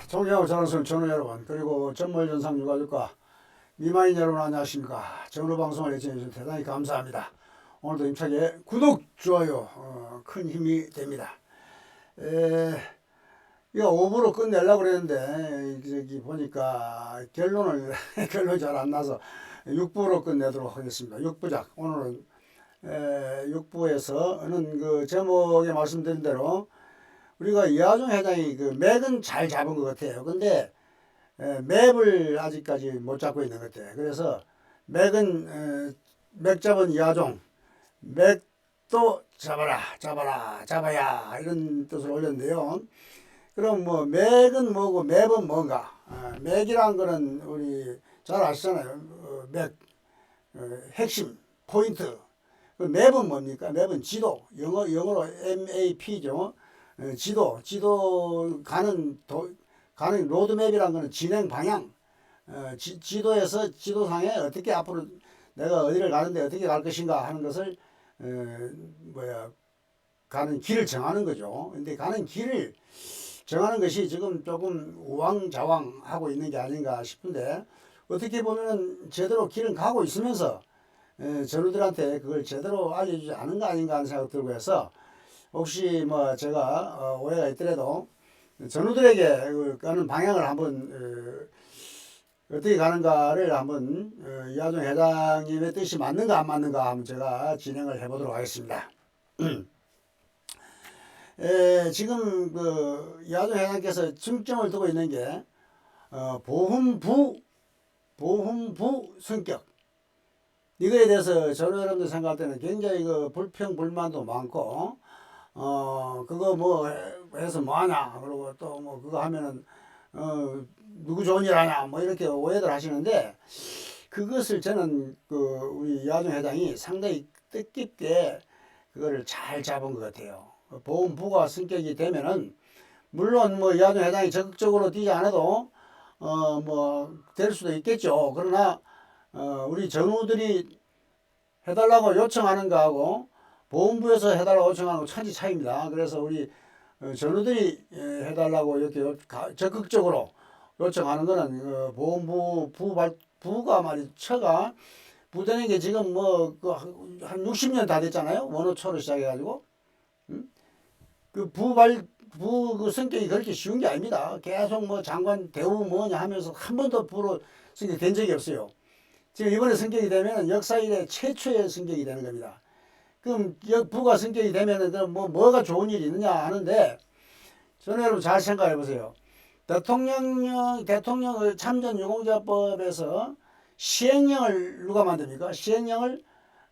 존경하고 자랑스러운 전우 여러분, 그리고 전몰전상 유가족과 미만인 여러분 안녕하십니까. 전우 방송을 애청해주셔서 대단히 감사합니다. 오늘도 힘차게 구독, 좋아요 큰 힘이 됩니다. 이거 5부로 끝내려고 그랬는데 저기 보니까 결론이 잘 안 나서 6부로 끝내도록 하겠습니다. 6부작. 오늘은 6부에서는 그 제목에 말씀드린 대로 우리가 이하중 회장이 그 맥은 잘 잡은 것 같아요. 근데 맵을 아직까지 못 잡고 있는 것 같아요. 그래서 맥은 맥 잡은 이하중, 맥도 잡아야 이런 뜻을 올렸는데요. 그럼 뭐 맥은 뭐고 맵은 뭔가? 맥이란 거는 우리 잘 아시잖아요. 핵심 포인트. 그 맵은 뭡니까? 맵은 지도. 영어로 MAP죠. 지도 가는 로드맵이란 거는 진행 방향. 지도에서 지도상에 어떻게 앞으로 내가 어디를 가는데 어떻게 갈 것인가 하는 것을 가는 길을 정하는 거죠. 근데 가는 길을 정하는 것이 지금 조금 우왕좌왕하고 있는 게 아닌가 싶은데, 어떻게 보면은 제대로 길은 가고 있으면서 전우들한테 그걸 제대로 알려주지 않은 거 아닌가 하는 생각 들고 해서, 혹시 뭐 제가 오해가 있더라도 전우들에게 가는 방향을 한번 어떻게 가는가를 한번 이하중 회장님의 뜻이 맞는가 안 맞는가 한번 제가 진행을 해보도록 하겠습니다. 지금 그 이하중 회장께서 중점을 두고 있는 게 보훈부 성격, 이거에 대해서 저는 여러분들 생각할 때는 굉장히 그 불평 불만도 많고, 그거 뭐 해서 뭐하냐, 그리고 또 뭐 그거 하면은 누구 좋은 일 하냐, 뭐 이렇게 오해들 하시는데, 그것을 저는 그 우리 이하중 회장이 상당히 뜻깊게 그거를 잘 잡은 것 같아요. 보훈부가 성격이 되면은, 물론 뭐 이하중 회장이 적극적으로 뛰지 않아도 뭐 될 수도 있겠죠. 그러나 우리 전우들이 해달라고 요청하는 거하고 보훈부에서 해달라고 요청하는 거 천지 차이입니다. 그래서 우리 전우들이 해달라고 이렇게 적극적으로 요청하는 거는 부가 말이 처가 부되는 게 지금 뭐 한 60년 다 됐잖아요. 원호초로 시작해가지고 그 성격이 그렇게 쉬운 게 아닙니다. 계속 뭐 장관 대우 뭐냐 하면서 한 번도 부로 성격이 된 적이 없어요. 지금 이번에 성격이 되면 역사 이래 최초의 성격이 되는 겁니다. 그럼 부가 성격이 되면은 그럼 뭐가 좋은 일이 있느냐 하는데, 저는 여러분 잘 생각해 보세요. 대통령 참전 유공자법에서 시행령을 누가 만듭니까? 시행령을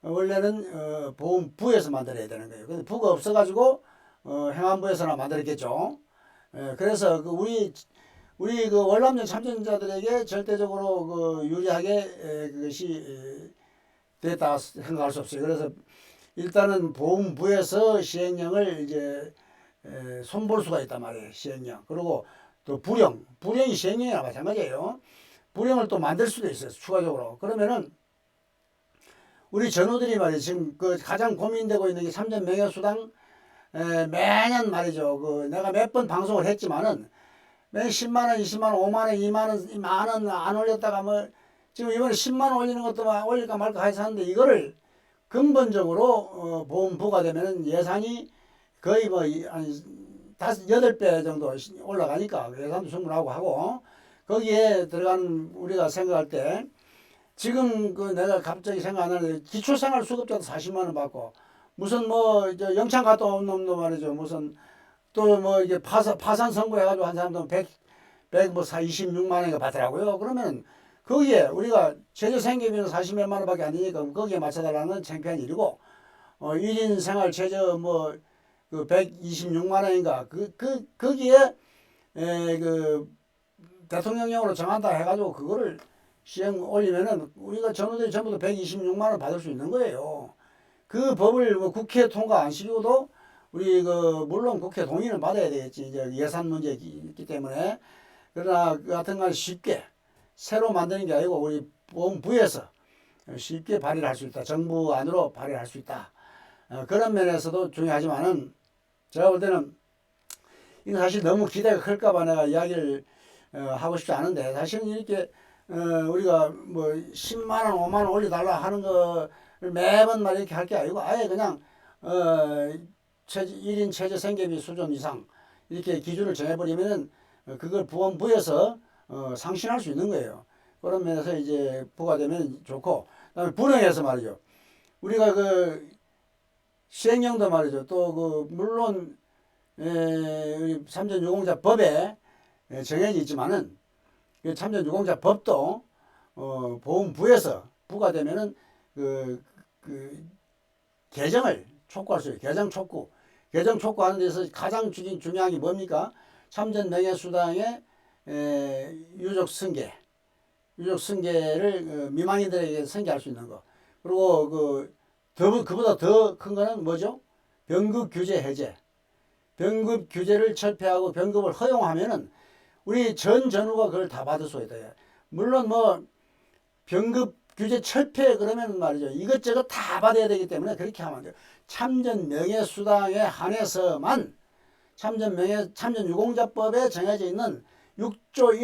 원래는 보훈부에서 만들어야 되는 거예요. 근데 부가 없어가지고 행안부에서나 만들었겠죠. 그래서 우리 그 월남전 참전자들에게 절대적으로 그 유리하게 그것이 됐다 생각할 수 없어요. 그래서 일단은 보훈부에서 시행령을 이제 손볼 수가 있단 말이에요. 시행령. 그리고 또 불령이 시행령이나 마찬가지예요. 불령을 또 만들 수도 있어요. 추가적으로. 그러면은 우리 전우들이 말이죠. 지금 그 가장 고민되고 있는 게 참전 명예수당, 매년 말이죠. 그 내가 몇 번 방송을 했지만은 매 10만 원, 20만 원, 5만 원, 2만 원, 만 원 안 올렸다가 뭐 지금 이번에 10만 원 올리는 것도 올릴까 말까 해서 하는데, 이거를 근본적으로 보훈부가 되면은 예산이 거의 뭐 한 8배 정도 올라가니까 예산도 충분하고 하고, 거기에 들어가는 우리가 생각할 때 지금 그 내가 갑자기 생각 안 나는데, 기초생활수급자도 40만 원 받고, 무슨 뭐 영창 갔다 온 놈도 말이죠. 무슨 또 뭐 이게 파산 선고해가지고 한 사람도 26만 원인가 받더라고요. 그러면 거기에 우리가 최저생계비는 40몇만 원밖에 안 되니까 거기에 맞춰달라는 건 창피한 일이고, 1인 생활 최저 뭐 그 126만 원인가 거기에 그 대통령령으로 정한다 해가지고 그거를 시행 올리면은 우리가 전우들이 전부 다 126만 원 받을 수 있는 거예요. 그 법을 뭐 국회 통과 안 시키고도 우리 그 물론 국회 동의는 받아야 되겠지. 이제 예산 문제가 있기 때문에. 그러나 그 같은 건 쉽게 새로 만드는 게 아니고 우리 보훈부에서 쉽게 발의를 할 수 있다. 정부 안으로 발의를 할 수 있다. 그런 면에서도 중요하지만은 제가 볼 때는 이거 사실 너무 기대가 클까봐 내가 이야기를 하고 싶지 않은데, 사실은 이렇게 우리가 뭐 10만 원, 5만 원 올려달라 하는 거를 매번 말 이렇게 할 게 아니고, 아예 그냥 1인 최저 생계비 수준 이상 이렇게 기준을 정해버리면은 그걸 부에서 상신할 수 있는 거예요. 그런 면에서 이제 부가 되면 좋고, 그다음에 불행해서 말이죠. 우리가 그 시행령도 말이죠. 또 그 물론 우리 참전유공자 법에 정해져 있지만은 그 참전유공자 법도 보험부에서 부가 되면은 그 개정을 촉구할 수 있어요. 개정 촉구하는 데서 가장 중요한 게 뭡니까? 참전 명예수당의 유족 승계를 미망인들에게 승계할 수 있는 거. 그리고 그보다 더 큰 거는 뭐죠? 병급 규제 해제. 병급 규제를 철폐하고 병급을 허용하면은 우리 전 전후가 그걸 다 받을 수 있다. 물론 뭐 병급 규제 철폐 그러면 말이죠. 이것저것 다 받아야 되기 때문에 그렇게 하면 안 돼요. 참전 명예수당에 한해서만 참전유공자법에 정해져 있는 6조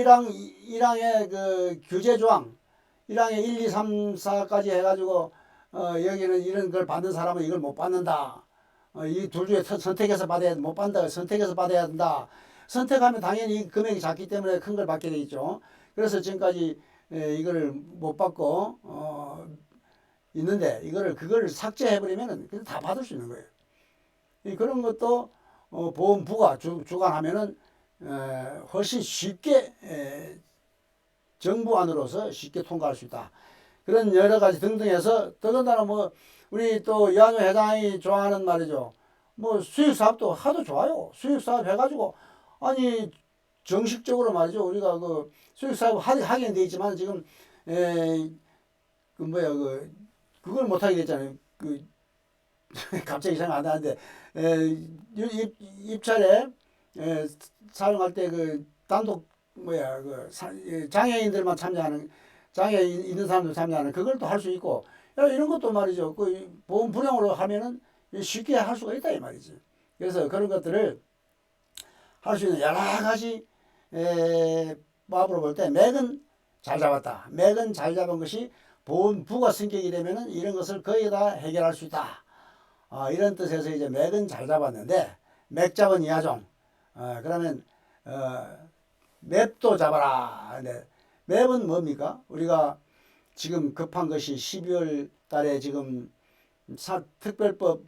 1항의 그 규제조항 1항에 1, 2, 3, 4까지 해가지고 여기는 이런 걸 받는 사람은 이걸 못 받는다. 이 둘 중에 선택해서 받아야 못 받는다. 선택해서 받아야 된다. 선택하면 당연히 금액이 작기 때문에 큰 걸 받게 되겠죠. 그래서 지금까지 이거를 못 받고 있는데 그거를 삭제해버리면은 다 받을 수 있는 거예요. 그런 것도 보험부가 주관하면은 훨씬 쉽게 정부 안으로서 쉽게 통과할 수 있다. 그런 여러 가지 등등해서 더군다나 뭐 우리 또 이한효 회장이 좋아하는 말이죠. 뭐 수익사업도 하도 좋아요. 수익사업 해가지고 아니 정식적으로 말이죠. 우리가 그 수익사업 하게 돼 있지만 지금 그걸 못하게 됐잖아요. 갑자기 생각 안 나는데 입찰에 사용할 때 단독 장애인들만 참여하는 장애 있는 사람들 참여하는 그걸 또 할 수 있고 이런 것도 말이죠. 보험 분양으로 하면은 쉽게 할 수가 있다 이 말이지. 그래서 그런 것들을 할 수 있는 여러 가지 법으로 볼 때 맥은 잘 잡았다. 맥은 잘 잡은 것이 보험부가 승격이 되면은 이런 것을 거의 다 해결할 수 있다. 이런 뜻에서 이제 맥은 잘 잡았는데 맥 잡은 이하종. 그러면 맵도 잡아라. 네. 맵은 뭡니까? 우리가 지금 급한 것이 12월 달에 지금 특별법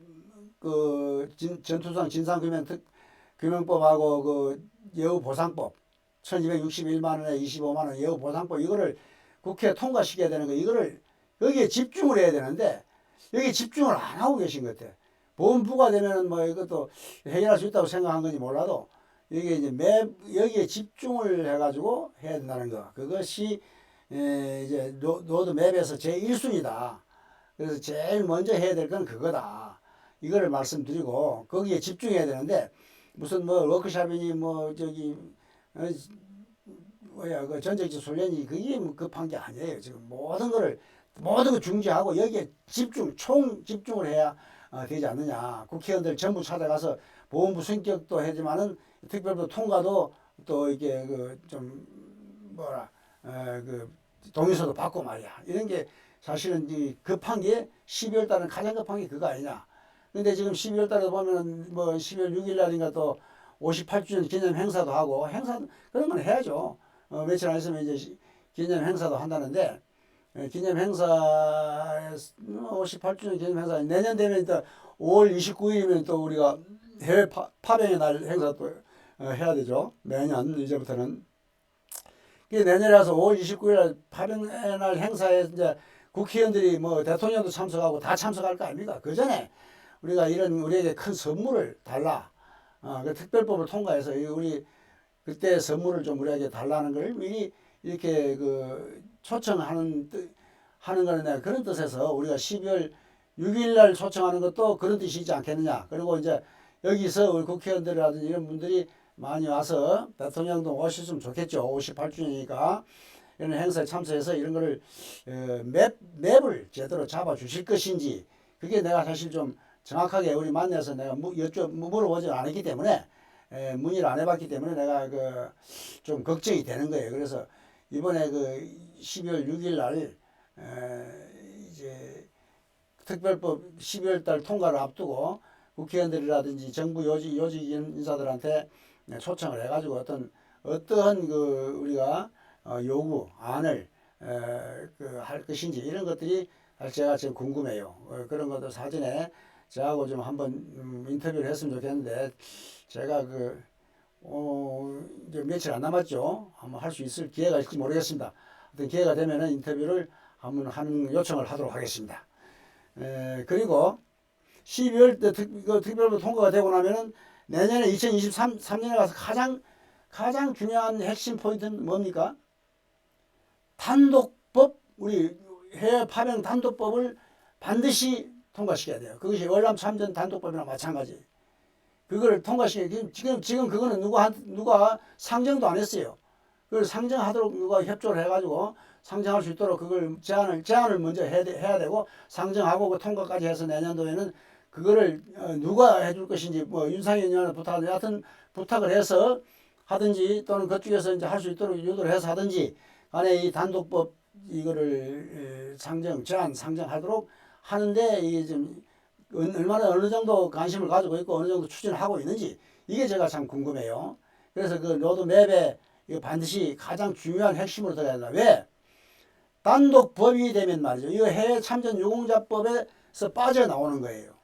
전투상 진상규명법하고 예우보상법 1261만 원에 25만 원 예우보상법 이거를 국회에 통과시켜야 되는 거 이거를 여기에 집중을 해야 되는데 여기 집중을 안 하고 계신 것 같아. 보험부가 되면은 뭐 이것도 해결할 수 있다고 생각한 건지 몰라도 이게 이제 여기에 집중을 해가지고 해야 된다는 거. 그것이 이제 로드맵에서 제1순위다. 그래서 제일 먼저 해야 될 건 그거다. 이거를 말씀드리고 거기에 집중해야 되는데 무슨 뭐 워크샵이니 뭐 그 전적지 훈련이 그게 뭐 급한 게 아니에요. 지금 모든 걸 중지하고 여기에 총 집중을 해야 되지 않느냐. 국회의원들 전부 찾아가서 보험부 승격도 하지만은 특별법 통과도 또 이게 동의서도 받고 말이야. 이런 게 사실은 급한 게 12월 달은 가장 급한 게 그거 아니냐. 근데 지금 12월 달에 보면은 뭐 12월 6일 날인가 또 58주년 기념 행사도 하고 그런 건 해야죠. 며칠 안 있으면 이제 기념 행사도 한다는데 기념 행사 58주년 기념 행사 내년 되면 또 5월 29일이면 또 우리가 해외 파병의 날 행사 또 해야 되죠. 매년 이제부터는. 내년이라서 5월 29일 파병의 날 행사에 이제 국회의원들이 뭐 대통령도 참석하고 다 참석할 거 아닙니까? 그 전에 우리가 우리에게 큰 선물을 달라. 그 특별법을 통과해서 우리 그때 선물을 좀 우리에게 달라는 걸 미리 이렇게 초청하는 거는 내가 그런 뜻에서 우리가 12월 6일 날 초청하는 것도 그런 뜻이지 않겠느냐. 그리고 이제 여기서 우리 국회의원들이라든지 이런 분들이 많이 와서 대통령도 오셨으면 좋겠죠. 58주년이니까 이런 행사에 참석해서 이런 거를 맵을 제대로 잡아 주실 것인지 그게 내가 사실 좀 정확하게 우리 만나서 내가 물어보지 않았기 때문에 문의를 안 해봤기 때문에 내가 좀 걱정이 되는 거예요. 그래서 이번에 12월 6일 날 이제 특별법 12월 달 통과를 앞두고 국회의원들이라든지 정부 요직 인사들한테 초청을 해가지고 어떠한 우리가 요구 안을 할 것인지 이런 것들이 제가 지금 궁금해요. 그런 것도 사전에 저하고 좀 한번 인터뷰를 했으면 좋겠는데 제가 이제 며칠 안 남았죠. 한번 할 수 있을 기회가 있을지 모르겠습니다. 어떤 기회가 되면은 인터뷰를 한번 하는 요청을 하도록 하겠습니다. 그리고 12월 때 특별법 통과가 되고 나면은 내년에 2023년에 가서 가장 중요한 핵심 포인트는 뭡니까? 단독법, 우리 해외 파병 단독법을 반드시 통과시켜야 돼요. 그것이 월남 참전 단독법이나 마찬가지. 그걸 통과시켜야 지금 그거는 누가 상정도 안 했어요. 그걸 상정하도록 누가 협조를 해가지고 상정할 수 있도록 그걸 제안을 먼저 해야 되고 상정하고 통과까지 해서 내년도에는 그거를 누가 해줄 것인지 윤상현 의원한테 부탁하든지 하여튼 부탁을 해서 하든지 또는 그쪽에서 이제 할 수 있도록 유도를 해서 하든지 간에 이 단독법 이거를 제안 상정하도록 하는데 이게 좀 얼마나 어느 정도 관심을 가지고 있고 어느 정도 추진하고 있는지 이게 제가 참 궁금해요. 그래서 로드맵에 이거 반드시 가장 중요한 핵심으로 들어가야 된다. 왜? 단독법이 되면 말이죠. 이거 해외 참전 유공자법에서 빠져나오는 거예요.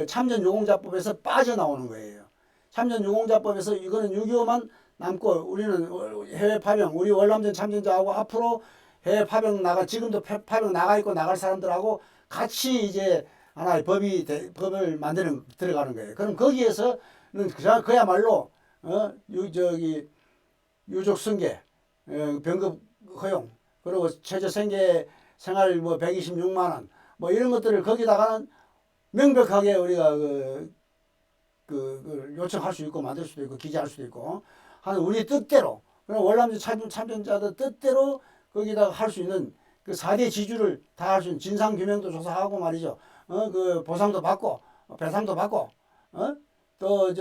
참전유공자법에서 빠져나오는 거예요. 참전유공자법에서 이거는 6.25만 남고 우리는 해외 파병, 우리 월남전 참전자하고 앞으로 해외 파병 지금도 파병 나가 있고 나갈 사람들하고 같이 이제 하나의 법을 들어가는 거예요. 그럼 거기에서는 그야말로, 유족 승계, 병급 허용, 그리고 최저 생활 126만원, 이런 것들을 거기다가는 명백하게 우리가 요청할 수 있고 만들 수도 있고 기재할 수도 있고 하는 우리 뜻대로 그럼 월남전 참전자들 뜻대로 거기다가 할 수 있는 4대 지주를 다 할 수 있는 진상규명도 조사하고 말이죠. 보상도 받고 배상도 받고 또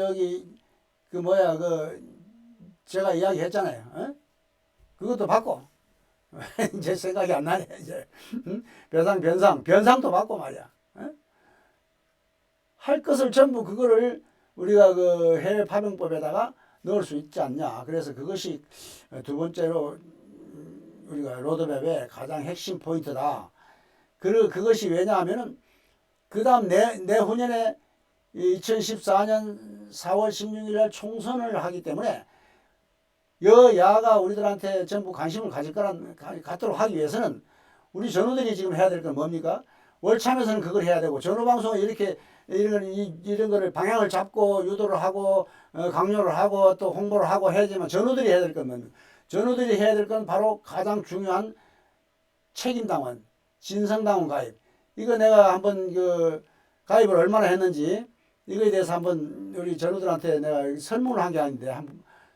제가 이야기했잖아요. 그것도 받고 이제 생각이 안 나네 이제 변상도 받고 말이야. 할 것을 전부 그거를 우리가 해외 파병법에다가 넣을 수 있지 않냐. 그래서 그것이 두 번째로 우리가 로드맵의 가장 핵심 포인트다. 그것이 왜냐하면은 그 다음 내후년에 2014년 4월 16일 날 총선을 하기 때문에 여야가 우리들한테 전부 관심을 갖도록 하기 위해서는 우리 전우들이 지금 해야 될 건 뭡니까? 월참에서는 그걸 해야 되고 전후방송은 이런 거를 방향을 잡고 유도를 하고 강요를 하고 또 홍보를 하고 해야지만 전우들이 해야 될 건 뭡니까? 전우들이 해야 될 건 바로 가장 중요한 책임당원, 진성당원 가입. 이거 내가 한번 가입을 얼마나 했는지 이거에 대해서 한번 우리 전우들한테 내가 설문을 한 게 아닌데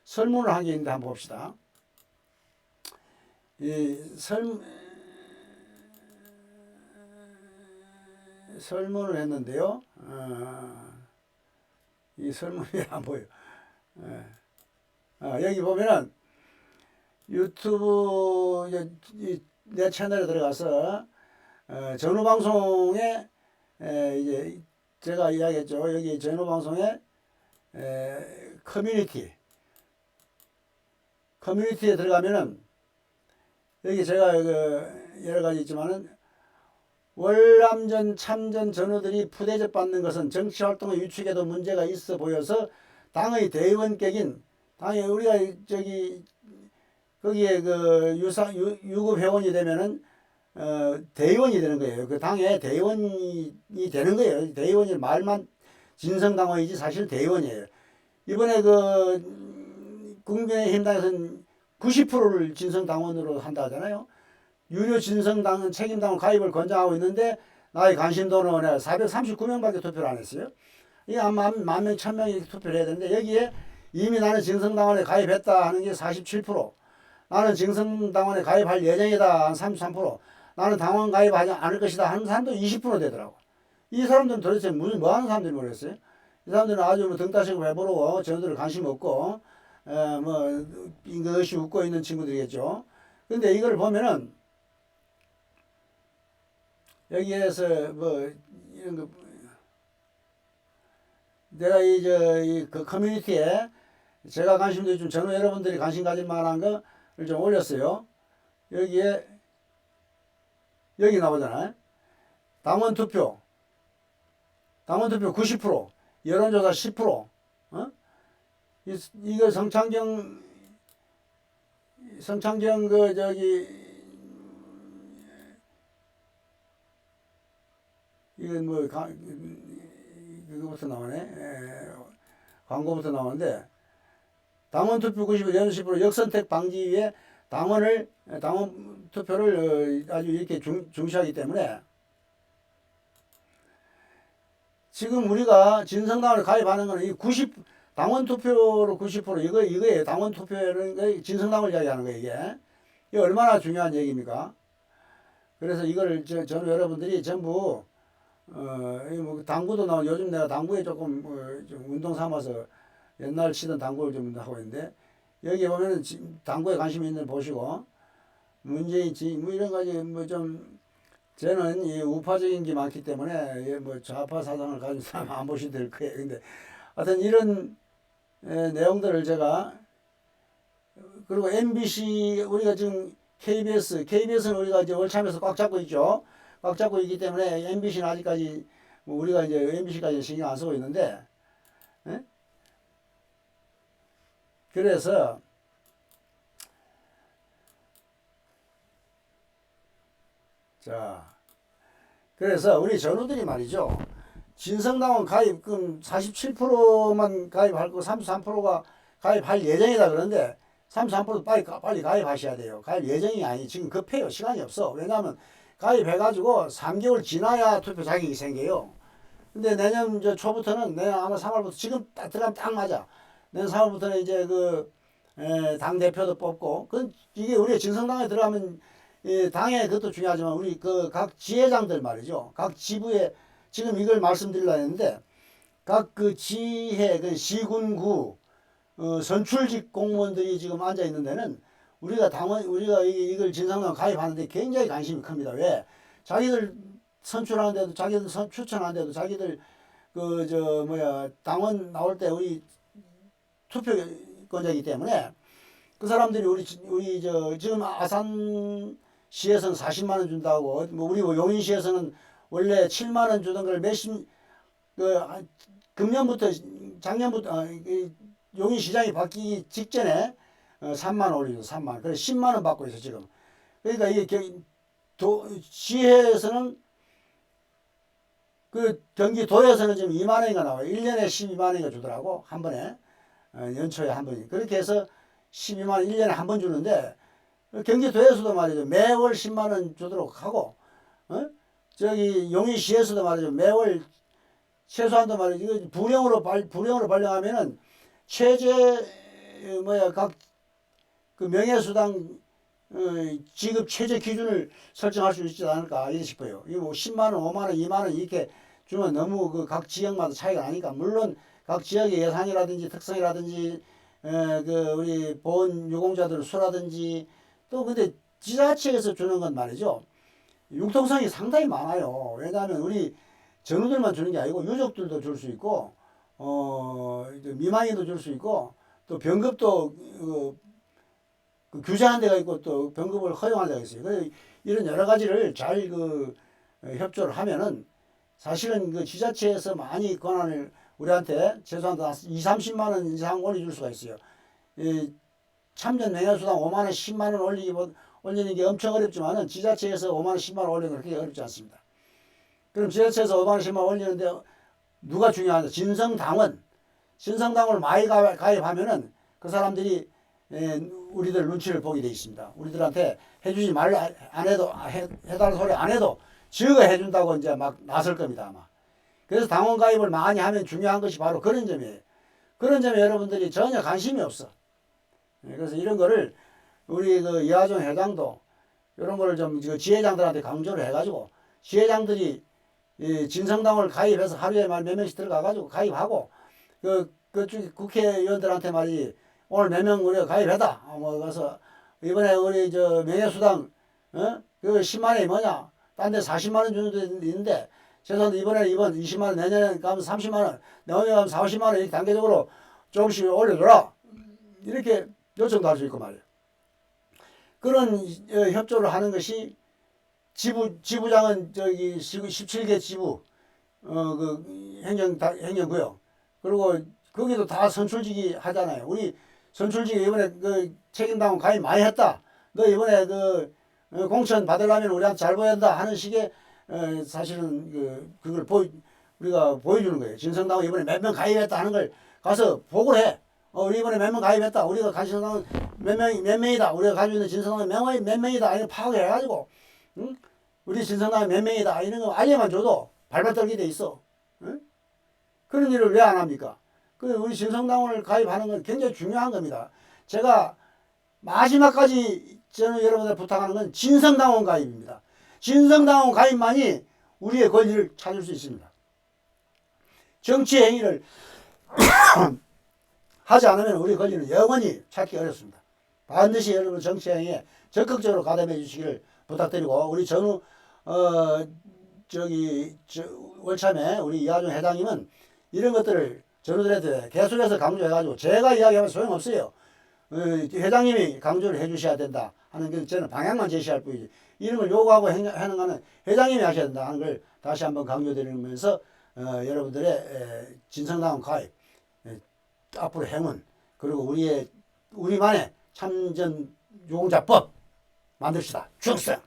설문을 한 게 있는데 한번 봅시다. 설문을 했는데요. 이 설문이 안 보여. 여기 보면은 유튜브 내 채널에 들어가서 전후방송에 이제 제가 이야기했죠. 여기 전후방송에 커뮤니티에 들어가면은 여기 제가 여러 가지 있지만은 월남전 참전 전우들이 푸대접 받는 것은 정치활동의 유축에도 문제가 있어 보여서 당의 대의원격인 우리가 거기에 유급 회원이 되면은 대의원이 되는 거예요. 그 당의 대의원이 되는 거예요. 대의원이 말만 진성당원이지 사실 대의원이에요. 이번에 국민의힘당에서는 90%를 진성당원으로 한다 하잖아요. 유료 진성당원 책임당원 가입을 권장하고 있는데 나의 관심도는 439명밖에 투표를 안 했어요. 이게 한 10,000명, 1,000명이 투표를 해야 되는데 여기에 이미 나는 진성당원에 가입했다 하는 게 47%, 나는 진성당원에 가입할 예정이다 한 33%, 나는 당원 가입하지 않을 것이다 하는 사람도 20% 되더라고. 이 사람들은 도대체 뭐 하는 사람들이 모르겠어요. 이 사람들은 아주 뭐 등 따시고 배부르고 전우들을 관심 없고 뭐 이것이 웃고 있는 친구들이겠죠. 근데 이걸 보면은 여기에서 뭐 이런 거 내가 그 커뮤니티에 제가 관심도 좀 전후 여러분들이 관심 가질 만한 거를 좀 올렸어요. 여기에 여기 나오잖아요. 당원 투표 90%, 여론조사 10%. 어? 이거 성창경 그 이건 뭐 그거부터 나오네. 광고부터 나오는데 당원 투표 90%, 여론 10% 역선택 방지 위해 당원 투표를 아주 이렇게 중시하기 때문에 지금 우리가 진성당을 가입하는 거는 이 당원 투표로 90% 이거예요. 당원 투표는 진성당을 이야기하는 거예요, 이게 얼마나 중요한 얘기입니까? 그래서 이걸 저는 여러분들이 전부 뭐 당구도 나오고 요즘 내가 당구에 조금 좀 운동 삼아서 옛날 치던 당구를 좀 하고 있는데 여기 보면은 당구에 관심 있는 보시고 문재인 뭐 이런 가지 뭐 좀 저는 이 우파적인 게 많기 때문에 뭐 좌파 사상을 가진 사람 안 보셔도 될 거예요. 근데 하여튼 이런 내용들을 제가 그리고 MBC 우리가 지금 KBS는 우리가 이제 월참에서 꽉 잡고 있죠. 꽉 잡고 있기 때문에 MBC는 아직까지 뭐 우리가 이제 MBC까지 신경 안 쓰고 있는데 에? 그래서 자 그래서 우리 전우들이 말이죠. 진성당원 가입금 47%만 가입할 거 33%가 가입할 예정이다 그런데 33%도 빨리 가입하셔야 돼요. 가입 예정이 아니 지금 급해요. 시간이 없어. 왜냐하면 가입해가지고 3개월 지나야 투표 자격이 생겨요. 근데 내년 초부터는 내년 아마 3월부터 지금 딱 들어가면 딱 맞아. 내년 3월부터는 이제 당 대표도 뽑고 이게 우리 진성당에 들어가면 당의 그것도 중요하지만 우리 각 지회장들 말이죠. 각 지부에 지금 이걸 말씀드리려 했는데 각 지회 시군구 선출직 공무원들이 지금 앉아 있는 데는 우리가 이걸 진성당 가입하는데 굉장히 관심이 큽니다. 왜? 자기들 선출하는데도 자기들 추천하는데도 자기들 당원 나올 때 우리 투표권자이기 때문에 그 사람들이 우리 지금 아산시에서는 40만 원 준다고 뭐 우리 용인시에서는 원래 7만 원 주던 걸 금년부터 작년부터 용인시장이 바뀌기 직전에 3만 원 올리죠. 3만 원. 그래서 10만 원 받고 있어 지금. 그러니까 이게 시에서는 경기도에서는 지금 2만 원인가 나와요. 1년에 12만 원인가 주더라고. 한 번에. 연초에 한 번이. 그렇게 해서 12만 원 1년에 한 번 주는데 경기도에서도 말이죠. 매월 10만 원 주도록 하고 용인시에서도 말이죠. 매월 최소한도 말이죠. 이거 부령으로 발령하면은 최저 각 명예수당 지급 최저 기준을 설정할 수 있지 않을까 싶어요. 이거 뭐 10만 원, 5만 원, 2만 원 이렇게 주면 너무 각 지역마다 차이가 나니까 물론 각 지역의 예산이라든지 특성이라든지 우리 보건 유공자들 수라든지 또 근데 지자체에서 주는 건 말이죠. 융통성이 상당히 많아요. 왜냐하면 우리 전우들만 주는 게 아니고 유족들도 줄 수 있고 미망인도 줄 수 있고 또 병급도 규제한 데가 있고 또 병급을 허용한 데가 있어요. 그래서 이런 여러 가지를 잘 협조를 하면은 사실은 지자체에서 많이 권한을 우리한테 최소한 2, 30만 원 이상 올려줄 수가 있어요. 참전 명예수당 5만 원, 10만 원 올리는 게 엄청 어렵지만은 지자체에서 5만 원, 10만 원 올리는 건 그렇게 어렵지 않습니다. 그럼 지자체에서 5만 원, 10만 원 올리는데 누가 중요하냐? 진성당을 많이 가입하면은 그 사람들이 우리들 눈치를 보게 돼 있습니다. 우리들한테 해주지 말라 안 해도 해달라는 소리 안 해도 저거 해준다고 이제 막 나설 겁니다 아마. 그래서 당원 가입을 많이 하면 중요한 것이 바로 그런 점이에요. 그런 점에 여러분들이 전혀 관심이 없어. 그래서 이런 거를 우리 이하정 회장도 이런 거를 좀 지회장들한테 강조를 해가지고 지회장들이 이 진성당을 가입해서 하루에 몇 명씩 들어가가지고 가입하고 그쪽 국회의원들한테 말이 오늘 몇 명 우리가 가입했다. 뭐 그래서 이번에 우리 저 명예수당 그 10만 원이 뭐냐? 딴 데 40만 원 주는 데 있는데 최소한 이번 20만 원, 내년에 가면 30만 원, 내년에 가면 4, 50만 원 이렇게 단계적으로 조금씩 올려줘라. 이렇게 요청도 할 수 있고 말이에요. 그런 협조를 하는 것이 지부장은 저기 17개 지부 그 행정구역 그리고 거기도 다 선출직이 하잖아요. 우리 선출직이 이번에 그 책임당원 가입 많이 했다. 너 이번에 그 공천 받으려면 우리한테 잘 보여야 한다 하는 식의 사실은 그걸 우리가 보여주는 거예요. 진성당원 이번에 몇 명 가입했다 하는 걸 가서 보고를 해. 우리 이번에 몇 명 가입했다. 우리가 진성당원 몇 명이다. 우리가 가지고 있는 진성당원 몇 명이다. 이거 파악해가지고 응? 우리 진성당원 몇 명이다. 이런 거 알려만 줘도 발발 떨게 돼 있어. 응? 그런 일을 왜 안 합니까? 우리 진성당원을 가입하는 건 굉장히 중요한 겁니다. 제가 마지막까지 저는 여러분들 부탁하는 건 진성당원 가입입니다. 진성당원 가입만이 우리의 권리를 찾을 수 있습니다. 정치 행위를 하지 않으면 우리 권리는 영원히 찾기 어렵습니다. 반드시 여러분 정치 행위에 적극적으로 가담해 주시기를 부탁드리고 우리 전후 월참에 우리 이하중 회장님은 이런 것들을 전우들한테 계속해서 강조해가지고 제가 이야기하면 소용없어요. 회장님이 강조를 해주셔야 된다 하는 게 저는 방향만 제시할 뿐이지 이런 걸 요구하고 하는 거는 회장님이 하셔야 된다 하는 걸 다시 한번 강조드리면서 여러분들의 진성당원 가입 앞으로 행운 그리고 우리만의 참전 유공자법 만듭시다. 충성!